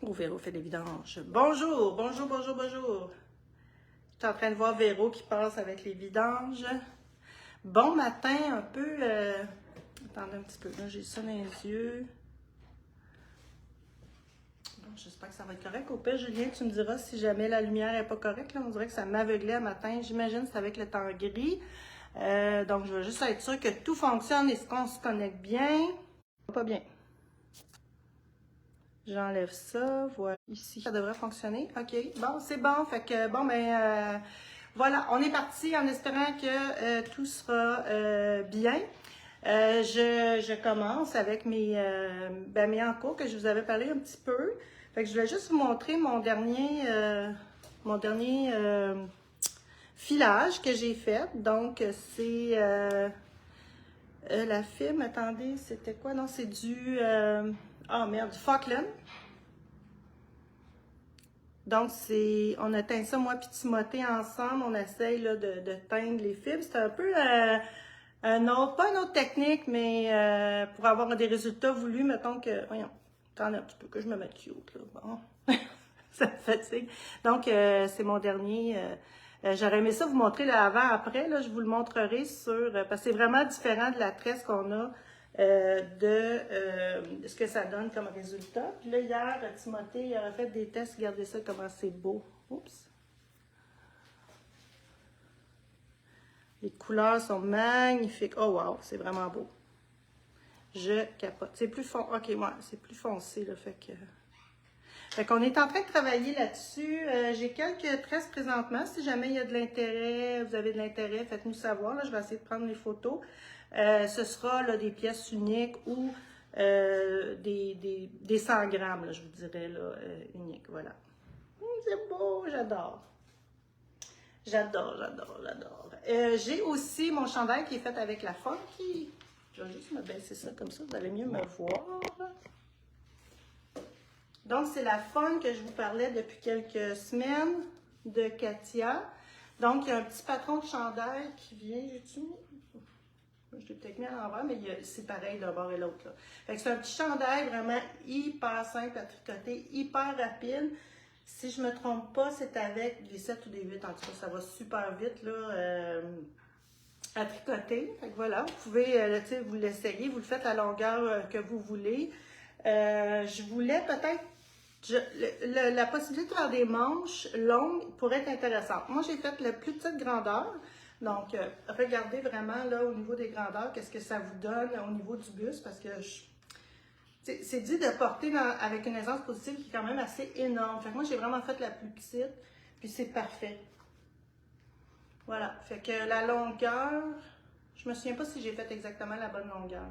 Oh, Véro fait des vidanges. Bonjour, bonjour, bonjour, bonjour. Je suis en train de voir Véro qui passe avec les vidanges. Bon matin, un peu... Attendez un petit peu, là, j'ai ça dans les yeux. Bon, j'espère que ça va être correct. Au pire, Julien, tu me diras si jamais la lumière n'est pas correcte. Là, on dirait que ça m'aveuglait un matin. J'imagine que c'est avec le temps gris. Donc, je veux juste être sûre que tout fonctionne et qu'on se connecte bien. Pas bien. J'enlève ça, voilà, ici, ça devrait fonctionner. OK, bon, c'est bon, fait que, bon, ben, voilà, on est parti en espérant que tout sera bien. Je commence avec mes en cours que je vous avais parlé un petit peu. Fait que je voulais juste vous montrer mon dernier filage que j'ai fait. Donc, c'est la fibre, attendez, c'était quoi? Non, c'est du... du Falkland. Donc, on a teint ça, moi puis Timothée, ensemble. On essaye là, de teindre les fibres. C'est un peu pas une autre technique, mais pour avoir des résultats voulus, mettons que... Voyons, attendez un petit peu que je me mette cute, là. Bon, ça me fatigue. Donc, c'est mon dernier... J'aurais aimé ça vous montrer le avant-après. Là, je vous le montrerai parce que c'est vraiment différent de la tresse qu'on a de ce que ça donne comme résultat. Puis là, hier, Timothée a fait des tests. Regardez ça, comment c'est beau. Oups! Les couleurs sont magnifiques. Oh wow, c'est vraiment beau. Je capote. C'est plus foncé. OK, ouais, c'est plus foncé, là, Fait qu'on est en train de travailler là-dessus. J'ai quelques tresses présentement. Si jamais il y a de l'intérêt, vous avez de l'intérêt, faites-nous savoir. Là, je vais essayer de prendre les photos. Ce sera là, des pièces uniques ou des 100 grammes, là, je vous dirais, là, uniques. Voilà. C'est beau, j'adore. J'adore, j'adore, j'adore. J'ai aussi mon chandail qui est fait avec la Funky. Je vais juste me baisser ça comme ça, vous allez mieux me voir. Donc, c'est la Fun que je vous parlais depuis quelques semaines de Katia. Donc, il y a un petit patron de chandail qui vient. J'ai-tu mis? Je l'ai peut-être mis à l'envers, mais c'est pareil d'un bord et l'autre. Fait que c'est un petit chandail vraiment hyper simple à tricoter, hyper rapide. Si je ne me trompe pas, c'est avec des 7 ou des 8. En tout cas, ça va super vite là, à tricoter. Fait que voilà, vous pouvez vous l'essayer, vous le faites à la longueur que vous voulez. Je voulais peut-être la possibilité de faire des manches longues pourrait être intéressante. Moi, j'ai fait la plus petite grandeur. Donc, regardez vraiment là au niveau des grandeurs, qu'est-ce que ça vous donne au niveau du buste, parce que c'est dit de porter avec une aisance positive qui est quand même assez énorme. Fait que moi, j'ai vraiment fait la plus petite, puis c'est parfait. Voilà, fait que la longueur, je me souviens pas si j'ai fait exactement la bonne longueur.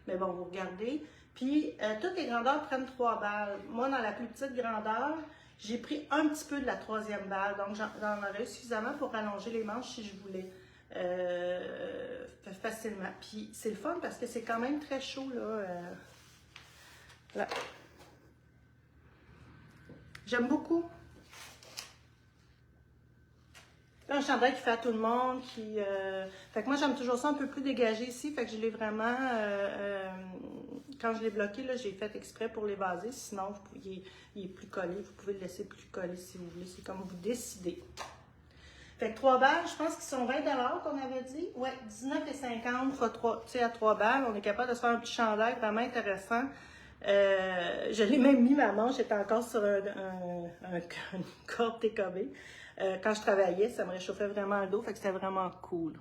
Mais bon, vous regardez. Puis, toutes les grandeurs prennent 3 balles. Moi, dans la plus petite grandeur, j'ai pris un petit peu de la 3e balle. Donc, j'en aurais suffisamment pour allonger les manches si je voulais. Facilement. Puis, c'est le fun parce que c'est quand même très chaud, là. Là. J'aime beaucoup. Un chandail qui fait à tout le monde, fait que moi j'aime toujours ça un peu plus dégagé ici, fait que je l'ai vraiment, quand je l'ai bloqué, là, j'ai fait exprès pour l'évaser, sinon il est plus collé, vous pouvez le laisser plus collé si vous voulez, c'est comme vous décidez. Fait que 3 balles, je pense qu'ils sont 20 $ qu'on avait dit, ouais, 19,50 fois 3, tu sais, à 3 balles, on est capable de se faire un petit chandail vraiment intéressant. Je l'ai même mis, ma manche était encore sur une corde TKB. Quand je travaillais, ça me réchauffait vraiment le dos, fait que c'était vraiment cool.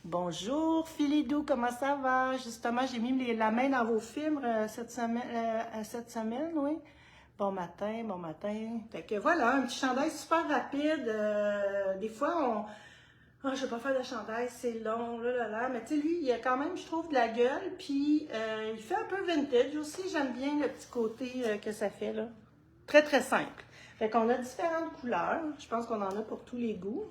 Bonjour Philidou, comment ça va? Justement, j'ai mis la main dans vos fibres cette semaine, oui. Bon matin, bon matin. Fait que voilà, un petit chandail super rapide. Des fois, je ne vais pas faire de chandail, c'est long, là. Mais tu sais, lui, il a quand même, je trouve, de la gueule. Puis, il fait un peu vintage aussi. J'aime bien le petit côté que ça fait, là. Très, très simple. Fait qu'on a différentes couleurs. Je pense qu'on en a pour tous les goûts.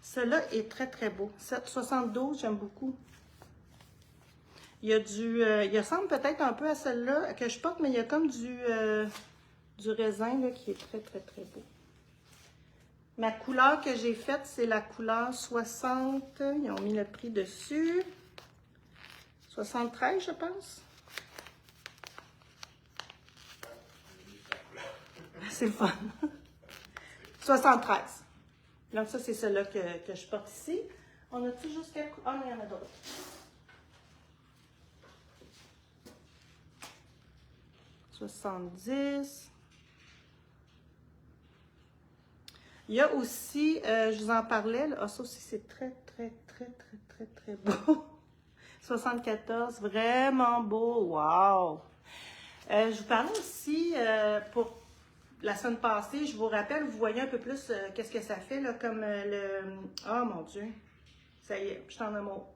Celui-là est très, très beau. 7,72, j'aime beaucoup. Il y a il ressemble peut-être un peu à celle-là que je porte, mais il y a comme du raisin là, qui est très, très, très beau. Ma couleur que j'ai faite, c'est la couleur 60. Ils ont mis le prix dessus. 73, je pense. C'est le fun. 73. Donc ça, c'est celle-là que je porte ici. On a-tu juste quelques... Ah non, il y en a d'autres. « 70. Il y a aussi, je vous en parlais, là, ah, ça aussi c'est très beau. 74, vraiment beau, wow! Je vous parlais aussi, pour la semaine passée, je vous rappelle, vous voyez un peu plus qu'est-ce que ça fait, là, comme le... Oh mon Dieu! Ça y est, je suis en amour.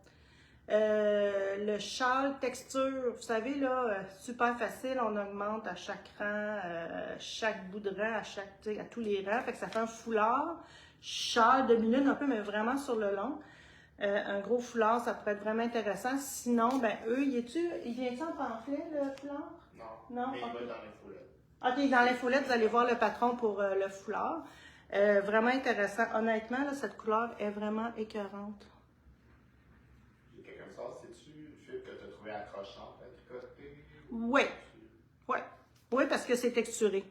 Le châle texture, vous savez, là, super facile, on augmente à chaque rang, chaque bout de rang, à tous les rangs, fait que ça fait un foulard, châle demi-lune un peu, mais vraiment sur le long. Un gros foulard, ça pourrait être vraiment intéressant. Sinon, ben eux, il vient-tu en pamphlet, le foulard? Non, mais okay. il va dans l'infolette. OK, dans l'infolette, vous allez voir le patron pour le foulard. Vraiment intéressant. Honnêtement, là, cette couleur est vraiment écœurante. Quelqu'un me sort, c'est-tu une fille que tu as trouvé accrochante à tricoter? Oui. Oui, parce que c'est texturé.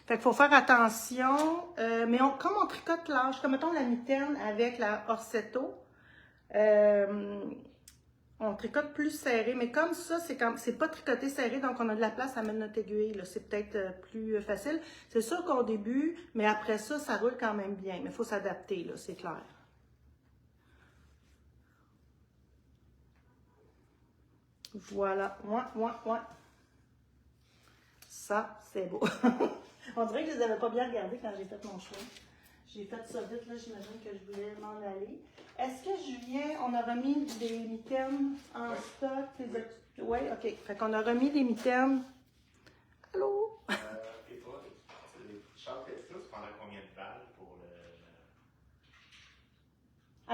Fait qu'il faut faire attention. Mais comme on tricote large, comme mettons la mitaine avec la Orsetto, on tricote plus serré. Mais comme ça, c'est pas tricoté serré, donc on a de la place à mettre notre aiguille. C'est peut-être plus facile. C'est sûr qu'au début, mais après ça, ça roule quand même bien. Mais il faut s'adapter, là, c'est clair. Voilà. Ouais. Ça, c'est beau. On dirait que je ne les avais pas bien regardés quand j'ai fait mon choix. J'ai fait ça vite, là, j'imagine que je voulais m'en aller. Est-ce que Julien, on a remis des mitaines en stock? Oui, OK. Fait qu'on a remis des mitaines. Allô? Et toi, les châles texture, tu prendrais combien de balles pour le...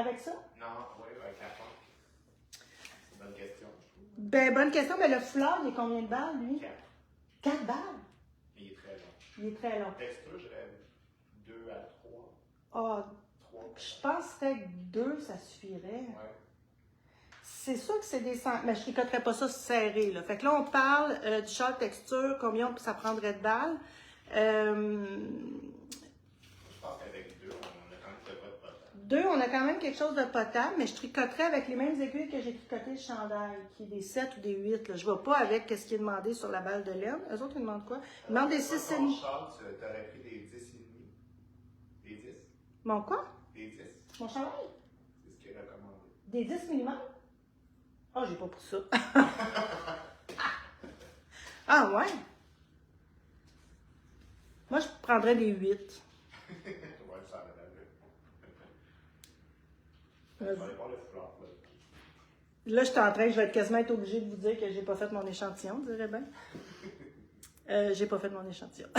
Avec ça? Non, oui, avec la pompe. C'est une bonne question, je trouve. Ben, bonne question. Mais le foulard, il est combien de balles, lui? 4. 4 balles? Il est très long. Il est très long. Texture, je dirais 2 à 3. Ah, 3. je penserais que 2, ça suffirait. Ouais. C'est sûr que c'est des... Mais je ne tricoterais pas ça serré, là. Fait que là, on parle du châle texture, combien ça prendrait de balles. Je pense qu'avec 2, on a quand même de quoi de potable. 2, on a quand même quelque chose de potable, mais je tricoterais avec les mêmes aiguilles que j'ai tricoté le chandail, qui est des 7 ou des 8. Là. Je ne vais pas avec ce qui est demandé sur la balle de laine. Eux autres, ils demandent quoi? Ils demandent des 6,5. Ton châle, tu aurais pris des 10,5. Des 10? Mon quoi? Des 10. Mon chandail? C'est ce qui est recommandé. Des 10 mm? Ah, j'ai pas pris ça. Ah, ouais? Moi, je prendrais des 8. Ouais, ça va Je vais aller voir le foulard. Là, je vais être quasiment obligée de vous dire que j'ai pas fait mon échantillon, je dirais bien. J'ai pas fait mon échantillon.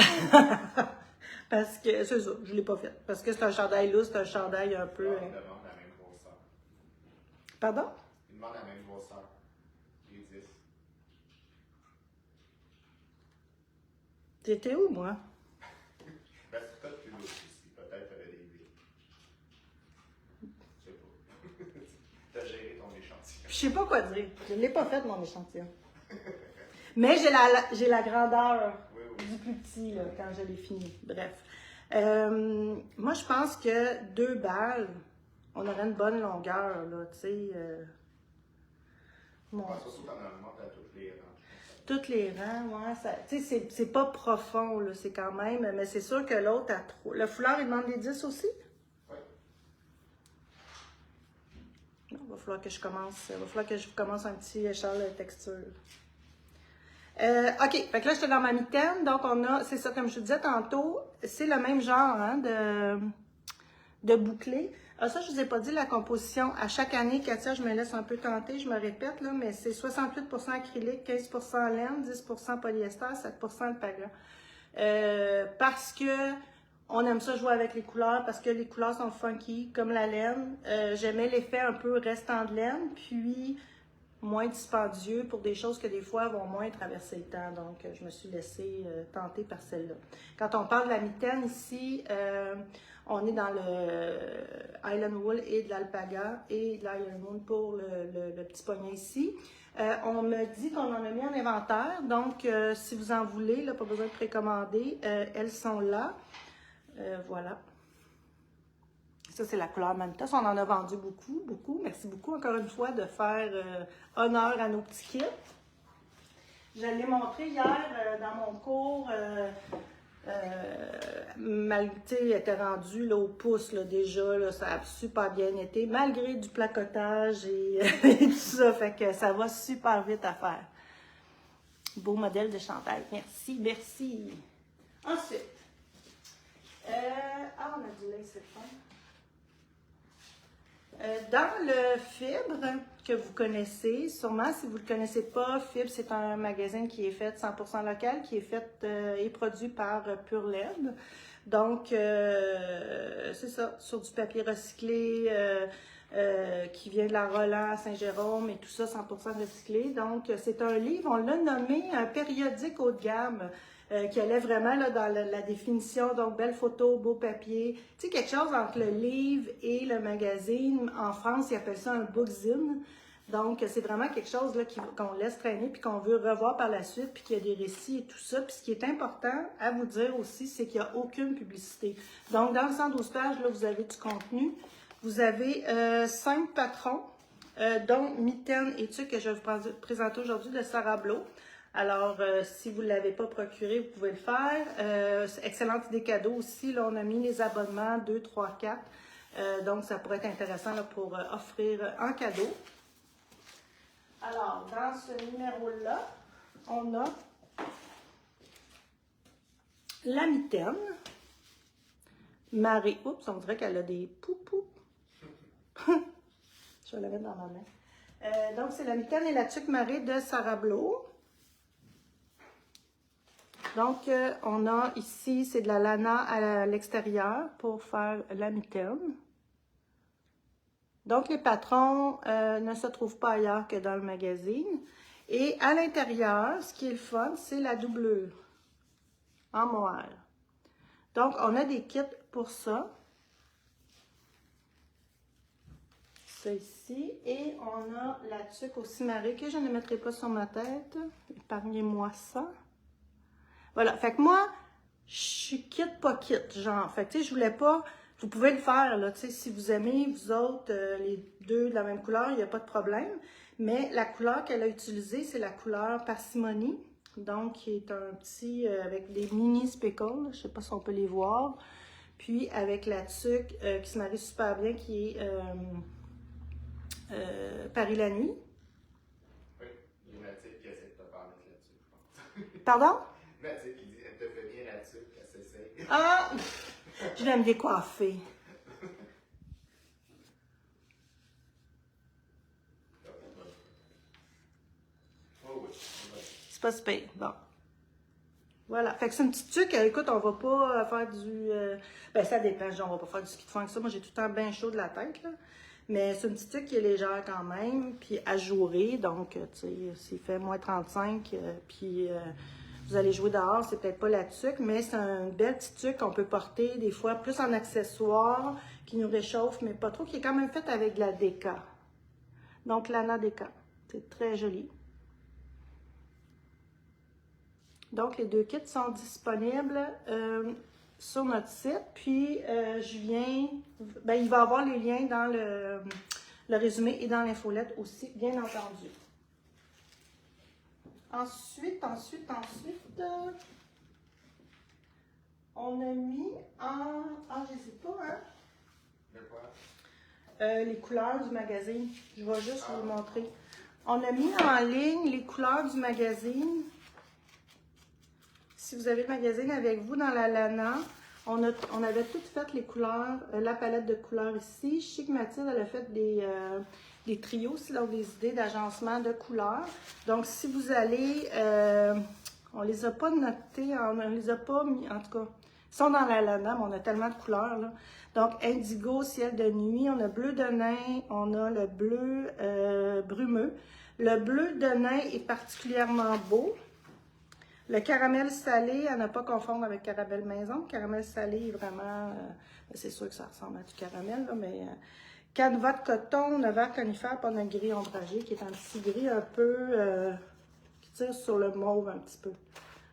Parce que, c'est ça, je l'ai pas fait. Parce que c'est un chandail lourd, c'est un chandail un peu... Il demande la même grosseur. Pardon? Il demande la même grosseur. Les 10. T'étais où, moi? Ben, c'est peut-être plus lourd aussi. Peut-être que tu avais des 8. Je sais pas. Tu as géré ton échantillon. Je sais pas quoi dire. Je l'ai pas fait, mon échantillon. Mais j'ai la grandeur du plus petit, là, quand je l'ai fini. Bref. Moi, je pense que 2 balles, on aurait une bonne longueur, là, tu sais. Bon. Surtout quand on augmente à tous les rangs. Toutes les rangs, ouais. Tu sais, c'est pas profond, là, c'est quand même. Mais c'est sûr que l'autre a trop. Le foulard, il demande des 10 aussi? Oui. Non, il va falloir que je commence un petit échelle de texture. OK, fait que là, j'étais dans ma mitaine, donc c'est ça, comme je vous disais tantôt, c'est le même genre hein, de bouclé. Ça, je vous ai pas dit la composition. À chaque année, Katia, je me laisse un peu tenter, je me répète, là, mais c'est 68% acrylique, 15% laine, 10% polyester, 7% alpaga. Parce que on aime ça jouer avec les couleurs, parce que les couleurs sont funky, comme la laine. J'aimais l'effet un peu restant de laine, puis moins dispendieux pour des choses que des fois vont moins traverser le temps. Donc, je me suis laissée tenter par celle-là. Quand on parle de la mitaine ici, on est dans le Island Wool et de l'alpaga et de l'Iron Wool pour le petit poignet ici. On me dit qu'on en a mis en inventaire, donc si vous en voulez, là, pas besoin de précommander, elles sont là. Voilà. Ça, c'est la couleur Manitas. On en a vendu beaucoup, beaucoup. Merci beaucoup, encore une fois, de faire honneur à nos petits kits. Je l'ai montré hier dans mon cours. Elle était rendue là, au pouce là, déjà. Là, ça a super bien été, malgré du placotage et, et tout ça. Fait que ça va super vite à faire. Beau modèle de chandail. Merci, merci. Ensuite, on a du lace, c'est fun. Dans le Fibre, que vous connaissez, sûrement, si vous ne le connaissez pas, Fibre, c'est un magazine qui est fait 100% local, qui est fait et produit par Pure LED. Donc, c'est ça, sur du papier recyclé, qui vient de la Roland à Saint-Jérôme et tout ça, 100% recyclé. Donc, c'est un livre, on l'a nommé un périodique haut de gamme. Qui allait vraiment là, dans la définition, donc belle photo, beau papier. Tu sais, quelque chose entre le livre et le magazine. En France, ils appellent ça un bookzine. Donc, c'est vraiment quelque chose là, qu'on laisse traîner puis qu'on veut revoir par la suite, puis qu'il y a des récits et tout ça. Puis ce qui est important à vous dire aussi, c'est qu'il n'y a aucune publicité. Donc, dans le 112 pages, là, vous avez du contenu. Vous avez 5 patrons, dont Mitaine et Tuc, que je vais vous présenter aujourd'hui, de Sarah Blau. Alors, si vous ne l'avez pas procuré, vous pouvez le faire. Excellente idée cadeau aussi. Là, on a mis les abonnements 2, 3, 4. Donc, ça pourrait être intéressant là, pour offrir en cadeau. Alors, dans ce numéro-là, on a la mitaine. Marie. Oups, on dirait qu'elle a des poupous. Je vais la mettre dans ma main. Donc, c'est la mitaine et la tuque marée de Sarah Blau. Donc, on a ici, c'est de la lana à l'extérieur pour faire la mitaine. Donc, les patrons ne se trouvent pas ailleurs que dans le magazine. Et à l'intérieur, ce qui est le fun, c'est la doublure en mohair. Donc, on a des kits pour ça. Ça ici. Et on a la tuque aussi marée que je ne mettrai pas sur ma tête. Épargnez-moi ça. Voilà, fait que moi, je suis quitte, pas quitte, genre. Fait que, tu sais, je voulais pas, vous pouvez le faire, là, tu sais, si vous aimez, vous autres, les deux de la même couleur, il n'y a pas de problème. Mais la couleur qu'elle a utilisée, c'est la couleur parcimonie, donc qui est un petit, avec des mini speckles, je sais pas si on peut les voir. Puis, avec la tuque qui se marie super bien, qui est Paris la nuit. Oui, il y a Mathilde qui essaie de te parler là-dessus, je pense. Pardon? Mathilde qui dit, elle te fait bien là-dessus, elle s'essaye. Ah! Je vais me décoiffer. Oh oui, C'est pas super. Bon. Voilà. Fait que c'est une petite tuque. Écoute, on va pas faire du... ben, ça dépend. Genre, on va pas faire du ski de fond avec ça. Moi, j'ai tout le temps bien chaud de la tête, là. Mais c'est une petite tuque qui est légère quand même, puis ajourée. Donc, tu sais, s'il fait moins 35, puis vous allez jouer dehors, c'est peut-être pas la tuque, mais c'est une belle petite tuque qu'on peut porter des fois plus en accessoire, qui nous réchauffe, mais pas trop, qui est quand même faite avec de la déca. Donc, l'Anna Déca. C'est très joli. Donc, les deux kits sont disponibles sur notre site. Puis, ben, il va y avoir les liens dans le résumé et dans l'infolette aussi, bien entendu. Ensuite, on a mis en... Ah, je ne sais pas, hein? De quoi? Les couleurs du magazine. Je vais juste vous le montrer. On a mis en ligne les couleurs du magazine. Si vous avez le magazine avec vous dans la lana, on avait toutes fait les couleurs, la palette de couleurs ici. Je sais que Mathilde, elle a fait des trios aussi, donc des idées d'agencement de couleurs. Donc, si vous allez, on les a pas notés, on les a pas mis, en tout cas, ils sont dans la lana, mais on a tellement de couleurs, là. Donc, indigo, ciel de nuit, on a bleu de nain, on a le bleu brumeux. Le bleu de nain est particulièrement beau. Le caramel salé, à ne pas confondre avec caramel maison. Le caramel salé est vraiment, c'est sûr que ça ressemble à du caramel, là, mais Canevas de coton, Nevers conifère, pas un gris ombragé, qui est un petit gris un peu qui tire sur le mauve un petit peu.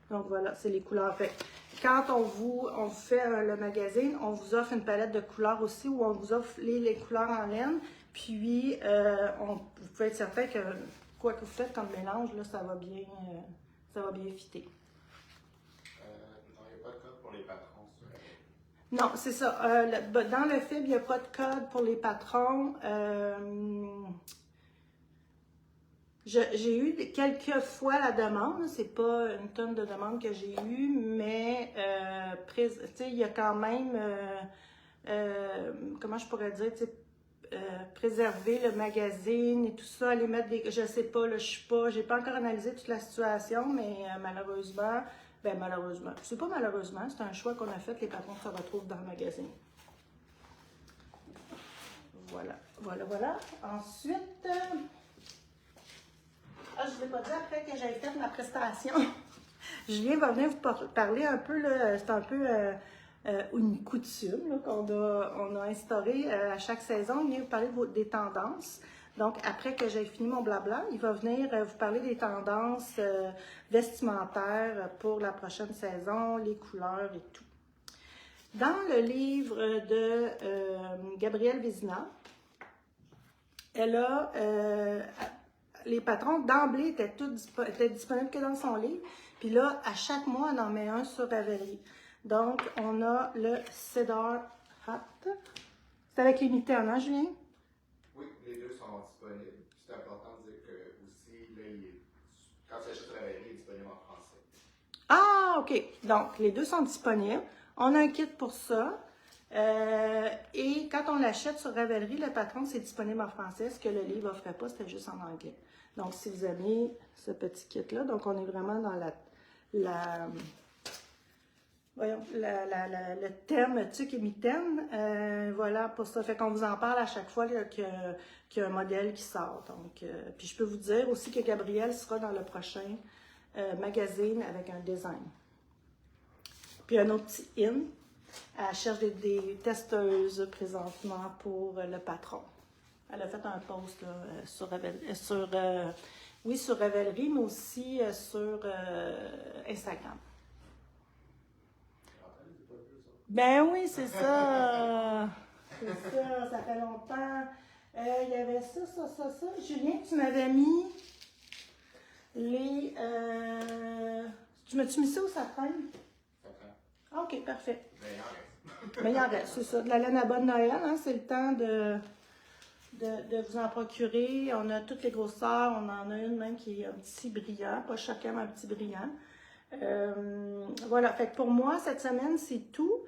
Donc voilà, c'est les couleurs. Fait, quand on vous fait le magazine, on vous offre une palette de couleurs aussi, où on vous offre les couleurs en laine. Puis vous pouvez être certain que quoi que vous faites comme mélange, là, ça va bien fitter. Non, il n'y a pas de code pour les patrons. Non, c'est ça. Dans le fibre, il n'y a pas de code pour les patrons. J'ai eu quelques fois la demande, c'est pas une tonne de demandes que j'ai eues, mais il y a quand même, comment je pourrais dire, préserver le magazine et tout ça, aller mettre des, je sais pas, là, j'ai pas encore analysé toute la situation, mais malheureusement, c'est pas malheureusement, c'est un choix qu'on a fait, les patrons se retrouvent dans le magazine. Voilà. Ensuite, je ne vous ai pas dit après que j'avais fait ma prestation. Julien va venir vous parler un peu, c'est un peu une coutume là, on a instaurée à chaque saison. Il vient vous parler des tendances. Donc, après que j'ai fini mon blabla, il va venir vous parler des tendances vestimentaires pour la prochaine saison, les couleurs et tout. Dans le livre de Gabrielle Vézina, elle a... les patrons d'emblée étaient disponibles que dans son livre. Puis là, à chaque mois, on en met un sur Ravelry. Donc, on a le Cedar Hat. C'est avec les mitaines, hein, Julien? Oui, les deux sont disponibles. C'est important de dire que aussi, là, quand tu achètes Ravelry, il est disponible en français. Ah, OK. Donc, les deux sont disponibles. On a un kit pour ça. Et quand on l'achète sur Ravelry, le patron, c'est disponible en français. Ce que le livre n'offrait pas, c'était juste en anglais. Donc, si vous aimez ce petit kit-là, donc on est vraiment dans le thème tuque et mitaine. Voilà, pour ça. Fait qu'on vous en parle à chaque fois qu'il y a un modèle qui sort. Donc, puis je peux vous dire aussi que Gabrielle sera dans le prochain magazine avec un design. Puis un autre petit in. Elle cherche des testeuses présentement pour le patron. Elle a fait un post là, sur Ravelry, mais aussi sur Instagram. Ben oui, c'est ça. C'est ça, ça fait longtemps. Il y avait ça. Julien, tu m'avais mis les... tu m'as-tu mis ça ou ça traîne? Ah, OK, parfait. Mais il en reste, c'est ça. De la laine à bonne Noël, hein, c'est le temps de vous en procurer. On a toutes les grosseurs. On en a une même qui est un petit brillant. Pas chacun, mais un petit brillant. Voilà, fait que pour moi, cette semaine, c'est tout.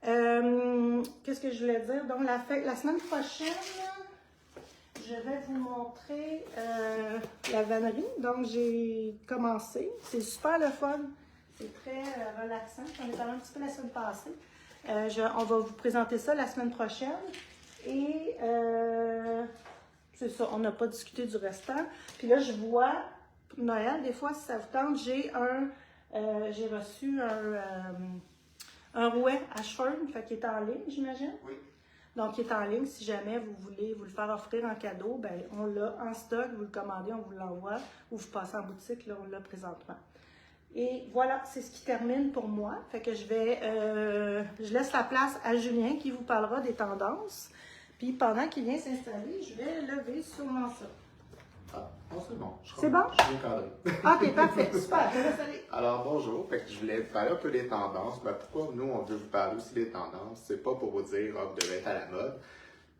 Qu'est-ce que je voulais dire? Donc, la semaine prochaine, je vais vous montrer la vannerie. Donc, j'ai commencé. C'est super le fun. C'est très relaxant. J'en ai parlé un petit peu la semaine passée. On va vous présenter ça la semaine prochaine. Et c'est ça, on n'a pas discuté du restant. Puis là, je vois, pour Noël, des fois, si ça vous tente, j'ai reçu un rouet Ashford, fait qu'il est en ligne, j'imagine. Oui. Donc, il est en ligne. Si jamais vous voulez vous le faire offrir en cadeau, ben on l'a en stock, vous le commandez, on vous l'envoie, ou vous passez en boutique, là, on l'a présentement. Et voilà, c'est ce qui termine pour moi. Fait que je laisse la place à Julien qui vous parlera des tendances. Puis pendant qu'il vient s'installer, je vais lever sûrement ça. Ah, c'est bon. C'est bon? Je suis bien cadré. OK, parfait. Super. Je laisse aller. Alors, bonjour. Fait que je voulais vous parler un peu des tendances. Ben, pourquoi nous, on veut vous parler aussi des tendances? C'est pas pour vous dire, vous devez être à la mode.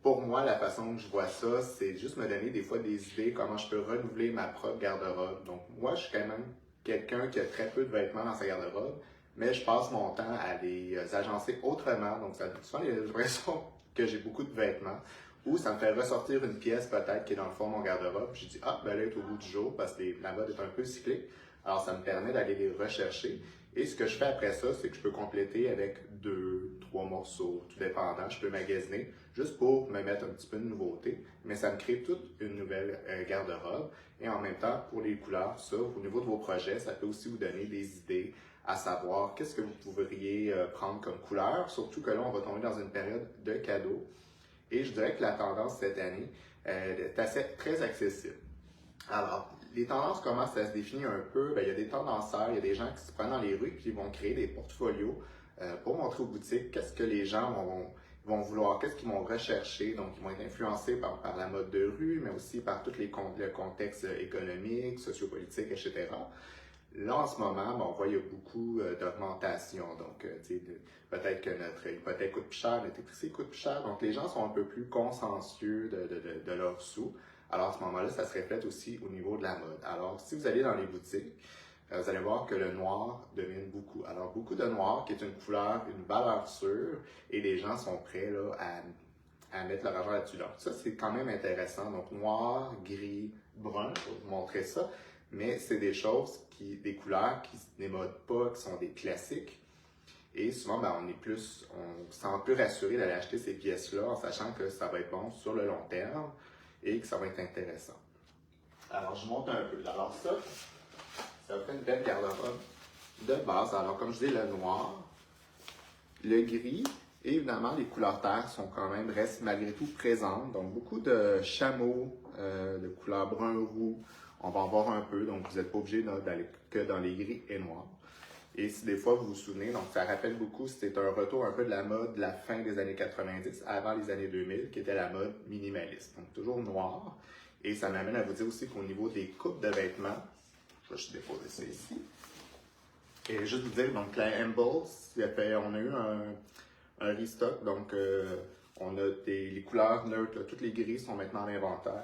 Pour moi, la façon que je vois ça, c'est juste me donner des fois des idées comment je peux renouveler ma propre garde-robe. Donc, moi, je suis quand même quelqu'un qui a très peu de vêtements dans sa garde-robe, mais je passe mon temps à les agencer autrement. Donc, ça donne souvent l'impression que j'ai beaucoup de vêtements, ou ça me fait ressortir une pièce peut-être qui est dans le fond de mon garde-robe. Je dis, ben là, elle est au bout du jour parce que la mode est un peu cyclique. Alors, ça me permet d'aller les rechercher. Et ce que je fais après ça, c'est que je peux compléter avec 2, 3 morceaux, tout dépendant. Je peux magasiner juste pour me mettre un petit peu de nouveauté. Mais ça me crée toute une nouvelle garde-robe. Et en même temps, pour les couleurs, ça, au niveau de vos projets, ça peut aussi vous donner des idées à savoir qu'est-ce que vous pourriez prendre comme couleur. Surtout que là, on va tomber dans une période de cadeaux. Et je dirais que la tendance cette année est très accessible. Alors, les tendances commencent à se définir un peu. Il y a des tendanceurs, il y a des gens qui se prennent dans les rues et qui vont créer des portfolios pour montrer aux boutiques qu'est-ce que les gens vont vouloir, qu'est-ce qu'ils vont rechercher. Donc, ils vont être influencés par la mode de rue, mais aussi par tous le contexte économique, sociopolitique, etc. Là, en ce moment, on voit qu'il y a beaucoup d'augmentation. Donc, peut-être que notre hypothèque coûte plus cher, notre électricité coûte plus cher. Donc, les gens sont un peu plus consciencieux de leurs sous. Alors, à ce moment-là, ça se reflète aussi au niveau de la mode. Alors, si vous allez dans les boutiques, vous allez voir que le noir domine beaucoup. Alors, beaucoup de noir, qui est une couleur, une valeur sûre, et les gens sont prêts là, à mettre leur argent là-dessus. Donc, ça, c'est quand même intéressant. Donc, noir, gris, brun, je vais vous montrer ça. Mais c'est des choses, des couleurs qui ne se démodent pas, qui sont des classiques. Et souvent, on se sent plus rassuré d'aller acheter ces pièces-là en sachant que ça va être bon sur le long terme et que ça va être intéressant. Alors, je monte un peu. Alors ça fait une belle garde-robe de base. Alors, comme je dis, le noir, le gris, et évidemment, les couleurs terre restent malgré tout présentes. Donc, beaucoup de chameaux, de couleur brun-roux. On va en voir un peu, donc vous n'êtes pas obligé d'aller que dans les gris et noirs. Et si des fois vous vous souvenez, donc ça rappelle beaucoup, c'était un retour un peu de la mode de la fin des années 90, avant les années 2000, qui était la mode minimaliste. Donc toujours noir. Et ça m'amène à vous dire aussi qu'au niveau des coupes de vêtements, je vais juste déposer ça ici. Et juste vous dire, donc la Amble, on a eu un restock, donc on a les couleurs neutres, là, toutes les gris sont maintenant à l'inventaire.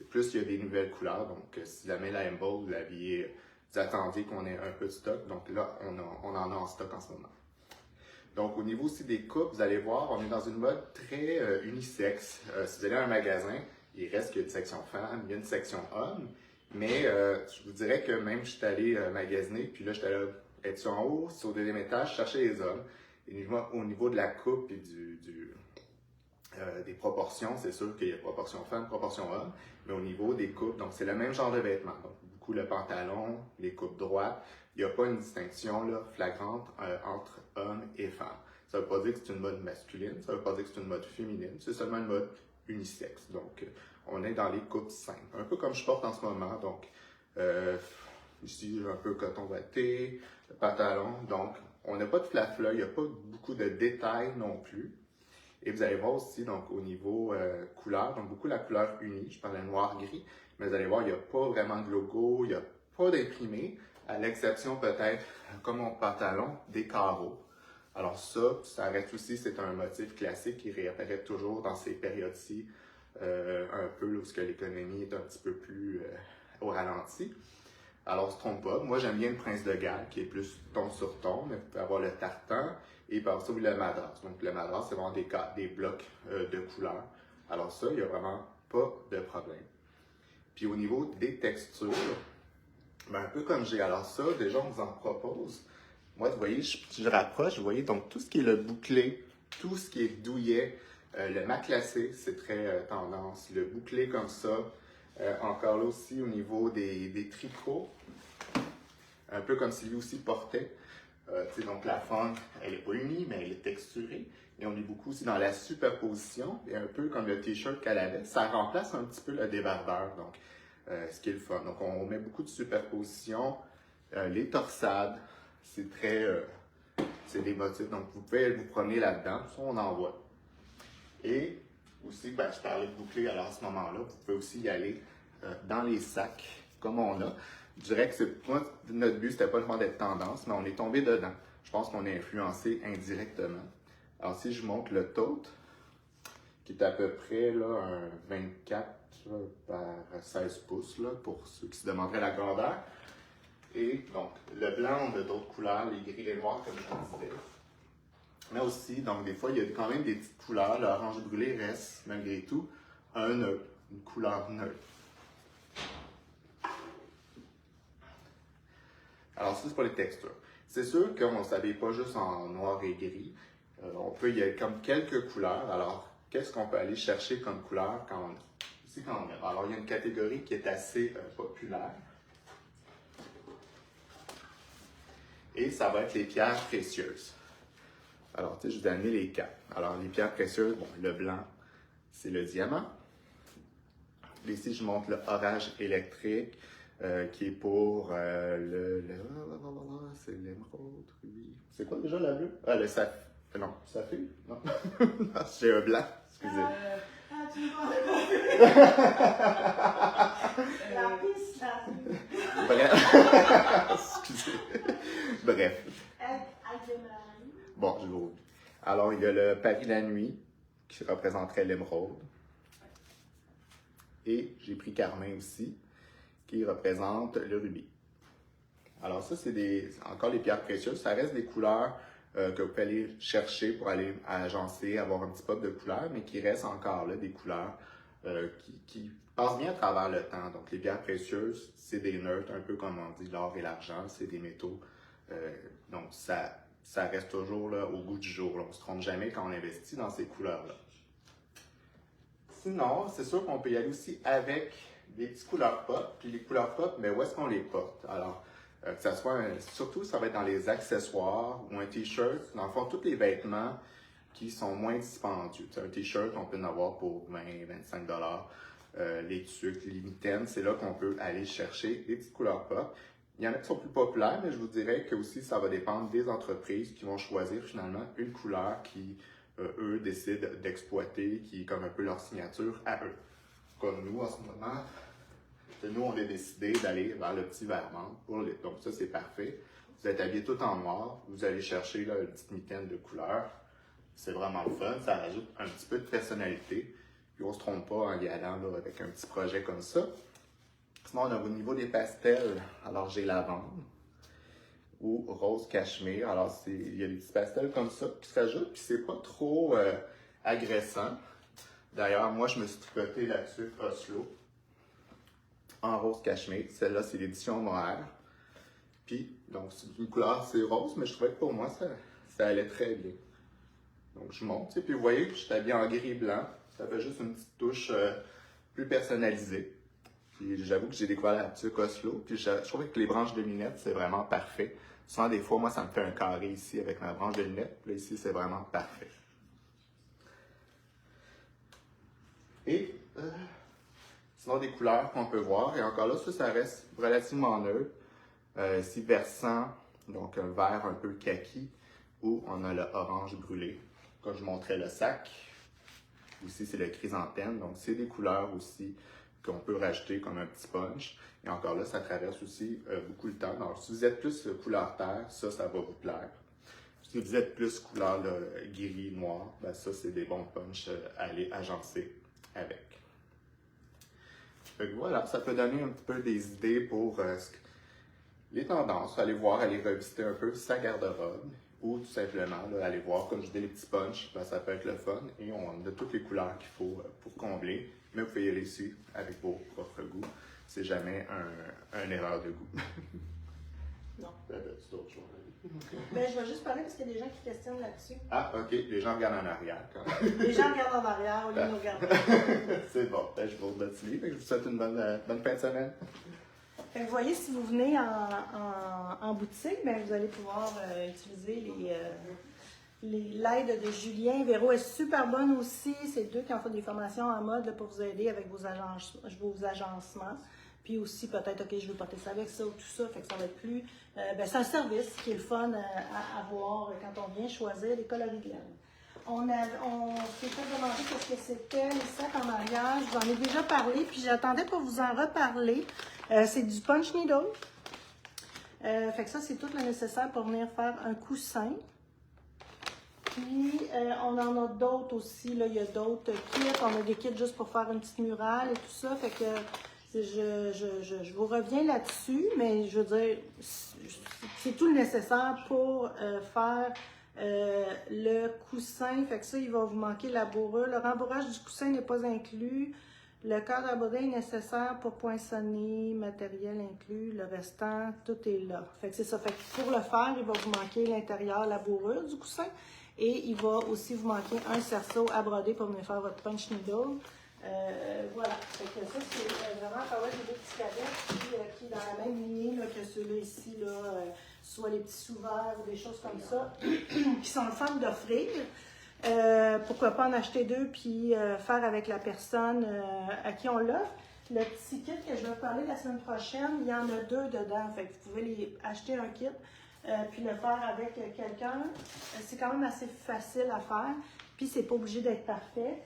Plus, il y a des nouvelles couleurs. Donc, si jamais la Amble, vous attendiez qu'on ait un peu de stock. Donc là, on en a en stock en ce moment. Donc, au niveau aussi des coupes, vous allez voir, on est dans une mode très unisexe. Si vous allez à un magasin, il reste qu'il y a une section femmes, il y a une section hommes. Mais je vous dirais que même je suis allé magasiner, puis là, je suis allé être en haut, sur le deuxième étage, chercher les hommes. Et au niveau de la coupe et des proportions, c'est sûr qu'il y a proportion femmes, proportion hommes, mais au niveau des coupes, donc c'est le même genre de vêtements. Donc, beaucoup le pantalon, les coupes droites, il n'y a pas une distinction là, flagrante entre hommes et femmes. Ça ne veut pas dire que c'est une mode masculine, ça ne veut pas dire que c'est une mode féminine, c'est seulement une mode unisexe. Donc, on est dans les coupes simples. Un peu comme je porte en ce moment, donc ici, un peu coton watté, le pantalon. Donc, on n'a pas de flafla, il n'y a pas beaucoup de détails non plus. Et vous allez voir aussi, donc, au niveau couleur, donc beaucoup la couleur unie, je parlais noir-gris, mais vous allez voir, il n'y a pas vraiment de logo, il n'y a pas d'imprimé, à l'exception peut-être, comme mon pantalon, des carreaux. Alors ça reste aussi, c'est un motif classique qui réapparaît toujours dans ces périodes-ci, un peu lorsque l'économie est un petit peu plus au ralenti. Alors, on ne se trompe pas. Moi, j'aime bien le Prince de Galles, qui est plus ton sur ton, mais vous pouvez avoir le tartan et par ça, le madras. Donc, le madras, c'est vraiment des blocs de couleurs. Alors ça, il n'y a vraiment pas de problème. Puis au niveau des textures, un peu comme j'ai. Alors ça, déjà, on vous en propose. Moi, vous voyez, je rapproche, vous voyez, donc tout ce qui est le bouclé, tout ce qui est douillet, le matelassé, c'est très tendance. Le bouclé comme ça, encore là aussi au niveau des tricots, un peu comme Sylvie aussi portait. Donc la forme, elle n'est pas unie, mais elle est texturée. Et on est beaucoup aussi dans la superposition, et un peu comme le t-shirt qu'elle avait, ça remplace un petit peu le débardeur, donc ce qui est le fun. Donc on met beaucoup de superposition, les torsades, c'est c'est des motifs, donc vous pouvez vous promener là-dedans, ça on en voit. Et aussi, je parlais de bouclé, alors à ce moment-là, vous pouvez aussi y aller dans les sacs, comme on a. Je dirais que notre but, c'était pas vraiment d'être tendance, mais on est tombé dedans. Je pense qu'on est influencé indirectement. Alors, si je montre le tote, qui est à peu près là, un 24 là, par 16 pouces, là, pour ceux qui se demanderaient la grandeur. Et donc, le blanc, on a d'autres couleurs, les gris, les noirs, comme je vous disais. Mais aussi, donc des fois, il y a quand même des petites couleurs. L'orange brûlé reste, malgré tout, un neutre, une couleur neutre. Alors, ça, c'est pour les textures. C'est sûr qu'on ne s'habille pas juste en noir et gris. On peut y aller comme quelques couleurs. Alors, qu'est-ce qu'on peut aller chercher comme couleur quand on a? Alors, il y a une catégorie qui est assez populaire. Et ça va être les pierres précieuses. Alors, je vous ai amené les quatre. Alors, les pierres précieuses, bon, le blanc, c'est le diamant. Ici, je montre le orange électrique qui est pour c'est l'émeraude, rubis. C'est quoi déjà la bleue? Ah, le saphir. Non, saphir? Non. J'ai un blanc, excusez. Tu me la piste, là. Bref. Excusez. Bref. Bon, je vous. Alors, il y a le Paris la nuit qui représenterait l'émeraude. Et j'ai pris Carmin aussi, qui représente le rubis. Alors ça, c'est encore les pierres précieuses. Ça reste des couleurs que vous pouvez aller chercher pour aller agencer, avoir un petit pop de couleurs, mais qui restent encore là, des couleurs qui passent bien à travers le temps. Donc les pierres précieuses, c'est des neutres, un peu comme on dit l'or et l'argent, c'est des métaux. Donc ça reste toujours là, au goût du jour. Là. On ne se trompe jamais quand on investit dans ces couleurs-là. Sinon, c'est sûr qu'on peut y aller aussi avec des petites couleurs pop. Puis les couleurs pop, mais où est-ce qu'on les porte? Alors, que ça soit, surtout, ça va être dans les accessoires ou un t-shirt. Dans le fond, tous les vêtements qui sont moins dispendieux. Un t-shirt, on peut en avoir pour 20-25 $. Les tuques, les mitaines, c'est là qu'on peut aller chercher des petites couleurs pop. Il y en a qui sont plus populaires, mais je vous dirais que aussi ça va dépendre des entreprises qui vont choisir finalement une couleur qui eux décident d'exploiter, qui est comme un peu leur signature à eux. Comme nous, en ce moment, nous, on a décidé d'aller vers le petit vert menthe pour le. Donc ça, c'est parfait. Vous êtes habillé tout en noir, vous allez chercher là, une petite mitaine de couleur. C'est vraiment le fun, ça rajoute un petit peu de personnalité. Puis on ne se trompe pas en y allant là, avec un petit projet comme ça. Sinon, on a au niveau des pastels, alors j'ai lavande ou rose cachemire. Alors, il y a des petits pastels comme ça qui s'ajoutent, puis c'est pas trop agressant. D'ailleurs, moi, je me suis tricoté là-dessus Oslo en rose cachemire. Celle-là, c'est l'édition Mohair. Puis, donc, c'est une couleur, c'est rose, mais je trouvais que pour moi, ça allait très bien. Donc, je monte, puis vous voyez, je suis habillé en gris et blanc. Ça fait juste une petite touche plus personnalisée. Puis, j'avoue que j'ai découvert la tuque Oslo. Puis, je trouvais que les branches de lunettes, c'est vraiment parfait. Souvent, des fois, moi, ça me fait un carré ici avec ma branche de lunettes. Puis là, ici, c'est vraiment parfait. Et sinon, des couleurs qu'on peut voir. Et encore là, ça reste relativement neutre. Ici, versant, donc un vert un peu kaki, où on a le orange brûlé. Comme je montrais le sac. Ici, c'est le chrysanthème. Donc, c'est des couleurs aussi qu'on peut rajouter comme un petit punch. Et encore là, ça traverse aussi beaucoup le temps. Donc, si vous êtes plus couleur terre, ça va vous plaire. Si vous êtes plus couleur gris, noir, ben ça, c'est des bons punchs à aller agencer avec. Donc, voilà, ça peut donner un petit peu des idées pour les tendances. Aller voir, aller revisiter un peu sa garde-robe. Ou tout simplement, là, aller voir, comme je dis, les petits punchs, ben, ça peut être le fun. Et on a toutes les couleurs qu'il faut pour combler. Mais vous pouvez y aller ici avec vos propres goûts. C'est jamais une erreur de goût. Non. C'est autre chose. Ben, je vais juste parler parce qu'il y a des gens qui questionnent là-dessus. Ah, ok. Les gens regardent en arrière quand même. Les gens regardent en arrière au lieu de nous regarder. C'est bon. Ben, je vous remercie. Je vous souhaite une bonne fin de semaine. Fait que vous voyez, si vous venez en boutique, ben, vous allez pouvoir utiliser l'aide de Julien. Véro est super bonne aussi. C'est deux qui ont fait des formations en mode là, pour vous aider avec vos agencements. Puis aussi, peut-être, OK, je veux porter ça avec ça ou tout ça. Fait que ça va être plus. C'est un service qui est le fun à avoir quand on vient choisir les coloris de laine. On s'est fait demander ce que c'était les sacs en mariage. Je vous en ai déjà parlé, puis j'attendais pour vous en reparler. C'est du punch needle. Fait que ça, c'est tout le nécessaire pour venir faire un coussin. Puis, on en a d'autres aussi. Là. Il y a d'autres kits. On a des kits juste pour faire une petite murale et tout ça. Fait que je vous reviens là-dessus, mais je veux dire, c'est tout le nécessaire pour faire le coussin. Fait que ça, il va vous manquer la bourrure. Le rembourrage du coussin n'est pas inclus. Le cadre abordé est nécessaire pour poinçonner, matériel inclus, le restant, tout est là. Fait que c'est ça. Fait que pour le faire, il va vous manquer l'intérieur, la bourrure du coussin. Et il va aussi vous manquer un cerceau à broder pour venir faire votre punch needle. Voilà. Fait que ça, c'est vraiment pas des petits cadets qui est dans la même lignée là, que ceux-là ici, là, soit les petits sous-verts ou des choses comme ça, qui sont le fun d'offrir. Pourquoi pas en acheter 2 puis faire avec la personne à qui on l'offre. Le petit kit que je vais vous parler la semaine prochaine, il y en a 2 dedans. Fait que vous pouvez acheter un kit puis le faire avec quelqu'un. C'est quand même assez facile à faire. Puis c'est pas obligé d'être parfait.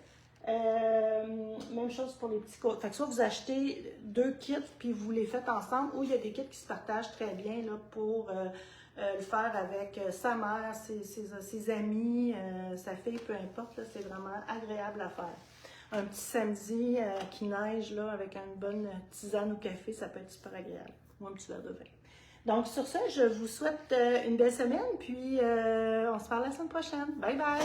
Même chose pour les petits coats. Fait que soit vous achetez 2 kits puis vous les faites ensemble, ou il y a des kits qui se partagent très bien là, pour le faire avec sa mère, ses amis, sa fille, peu importe. C'est vraiment agréable à faire. Un petit samedi qui neige là, avec une bonne tisane au café, ça peut être super agréable. Ou un petit verre de vin. Donc sur ça, je vous souhaite une belle semaine, puis on se parle la semaine prochaine. Bye bye!